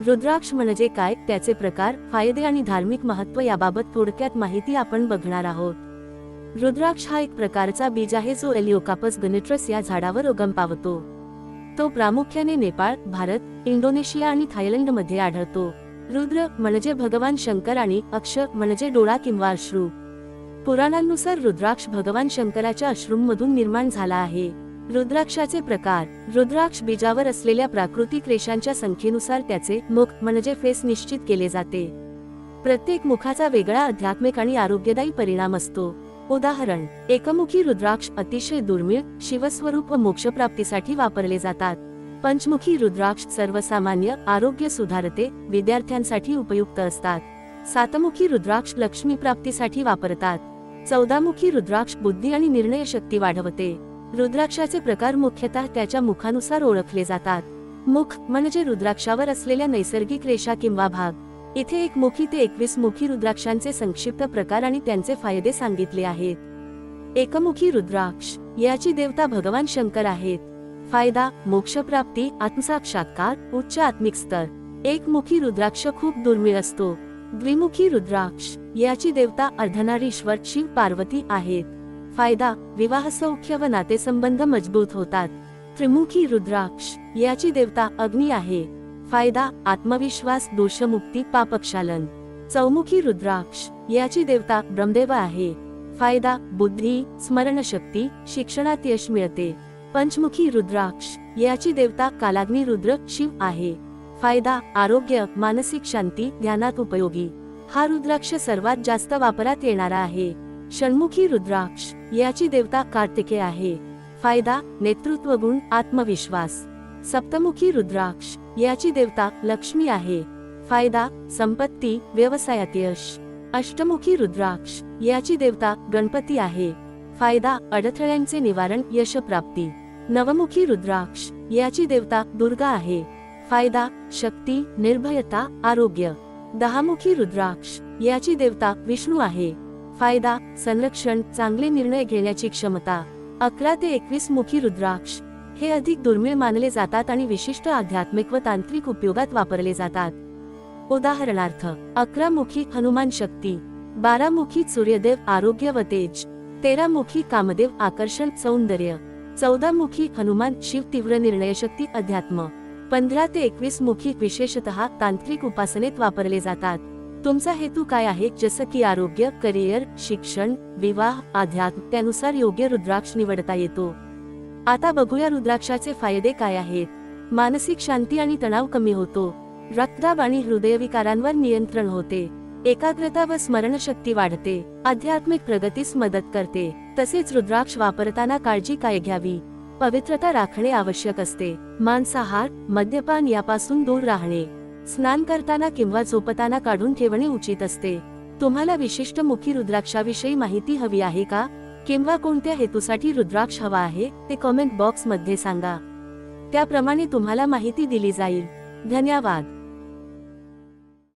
रुद्राक्ष म्हणजे काय, त्याचे प्रकार, फायदे आणि धार्मिक महत्त्व याबाबत थोडक्यात माहिती आपण बघणार आहोत। रुद्राक्ष हा एक प्रकारचा बीज आहे जो एलिओकार्पस गनिट्रस या झाडावर उगम पावतो। तो प्रामुख्याने नेपाळ, भारत, इंडोनेशिया आणि थायलंडमध्ये आढळतो। रुद्र म्हणजे भगवान शंकर आणि अक्ष म्हणजे डोळा किंवा अश्रू। पुराणांनुसार रुद्राक्ष भगवान शंकराच्या अश्रूंमधून निर्माण झाला आहे। रुद्राक्षाचे प्रकार। रुद्राक्ष बीजावर असलेल्या प्राकृतिक रेषांच्या संख्येनुसार त्याचे मुख म्हणजे फेस निश्चित केले जाते। प्रत्येक मुखाचा वेगळा आध्यात्मिक आणि आरोग्यदायी परिणाम असतो। उदाहरण, एकमुखी रुद्राक्ष अतिशय दुर्मिळ, शिवस्वरूप व मोक्षप्राप्तीसाठी वापरले जातात। पंचमुखी रुद्राक्ष सर्वसामान्य, आरोग्य सुधारते, विद्यार्थ्यांसाठी उपयुक्त असतात। सातमुखी रुद्राक्ष लक्ष्मी प्राप्तीसाठी वापरतात। 14मुखी रुद्राक्ष बुद्धी आणि निर्णयशक्ती वाढवते। रुद्राक्षाचे प्रकार मुख्यतः त्याच्या मुखानुसार ओळखले जातात। मुख म्हणजे रुद्राक्षावर असलेल्या नैसर्गिक रेषा किंवा भाग। इथे 1 मुखी ते 21 मुखी रुद्राक्षांचे संक्षिप्त प्रकार आणि त्यांचे फायदे सांगितले आहेत। एकमुखी रुद्राक्ष, याची देवता भगवान शंकर आहेत। फायदा, मोक्षप्राप्ती, आत्मसाक्षात्कार, उच्च आत्मिक स्तर। 1 मुखी रुद्राक्ष खूप दुर्मिळ असतो। द्विमुखी रुद्राक्ष, याची देवता अर्धनारीश्वर शिव पार्वती आहेत। फायदा, विवाह सौख्य व नातेसंबंध मजबूत होतात। त्रिमुखी रुद्राक्ष, याची देवता अग्नी आहे। फायदा, आत्मविश्वास, दोषमुक्ती, पापक्षालन। चौमुखी रुद्राक्ष, याची देवता ब्रह्मदेव आहे। फायदा, बुद्धी, स्मरणशक्ती, शिक्षणात यश मिळते। पंचमुखी रुद्राक्ष, याची देवता कालाग्नी रुद्र शिव आहे। फायदा, आरोग्य, मानसिक शांती, ध्यानात उपयोगी। हा रुद्राक्ष सर्वात जास्त वापरात येणारा आहे। षण्मुखी रुद्राक्ष, याची देवता कार्तिकेय आहे। फायदा, नेतृत्व गुण, आत्मविश्वास। सप्तमुखी रुद्राक्ष, याची देवता लक्ष्मी आहे। फायदा, संपत्ती, व्यवसायात यश। अष्टमुखी रुद्राक्ष, याची देवता गणपती आहे। फायदा, अडथळ्यांचे निवारण, यशप्राप्ती। नवमुखी रुद्राक्ष, याची देवता दुर्गा आहे। फायदा, शक्ती, निर्भयता, आरोग्य। 10मुखी रुद्राक्ष, याची देवता विष्णू आहे। फायदा, संरक्षण, चांगले निर्णय घेण्याची क्षमता। 11 ते 21 मुखी रुद्राक्ष, हे अधिक दुर्मिळ मानले जातात आणि विशिष्ट आध्यात्मिक व तांत्रिक उपयोगात वापरले जातात। उदाहरणार्थ, 11 मुखी हनुमान शक्ती, 12 मुखी सूर्यदेव आरोग्य व तेज, 13 मुखी कामदेव आकर्षण सौंदर्य, 14 मुखी हनुमान शिव तीव्र निर्णयशक्ती अध्यात्म, 15 ते 21 मुखी विशेषतः तांत्रिक उपासनेत वापरले जातात। तुमचा हेतू काय आहे, जसं की आरोग्य, करिअर, शिक्षण, विवाह, अध्यात्म, त्यानुसार योग्य रुद्राक्ष निवडता येतो। आता बघूया रुद्राक्षाचे फायदे काय आहेत। मानसिक शांती आणि तणाव कमी होतो। रक्तदाब आणि हृदयविकारांवर नियंत्रण होते। एकाग्रता व स्मरणशक्ती वाढते। आध्यात्मिक प्रगतीस मदत करते। तसेच रुद्राक्ष वापरताना काळजी काय घ्यावी, पवित्रता राखणे आवश्यक असते। मांसाहार, मद्यपान यापासून दूर राहणे। स्नान करताना किंवा झोपताना काढून ठेवणे उचित असते। तुम्हाला विशिष्ट मुखी रुद्राक्षाविषयी माहिती हवी आहे का, किंवा कोणत्या हेतूसाठी रुद्राक्ष हवा आहे ते कमेंट बॉक्स मध्ये सांगा, त्याप्रमाणे तुम्हाला माहिती दिली जाईल। धन्यवाद।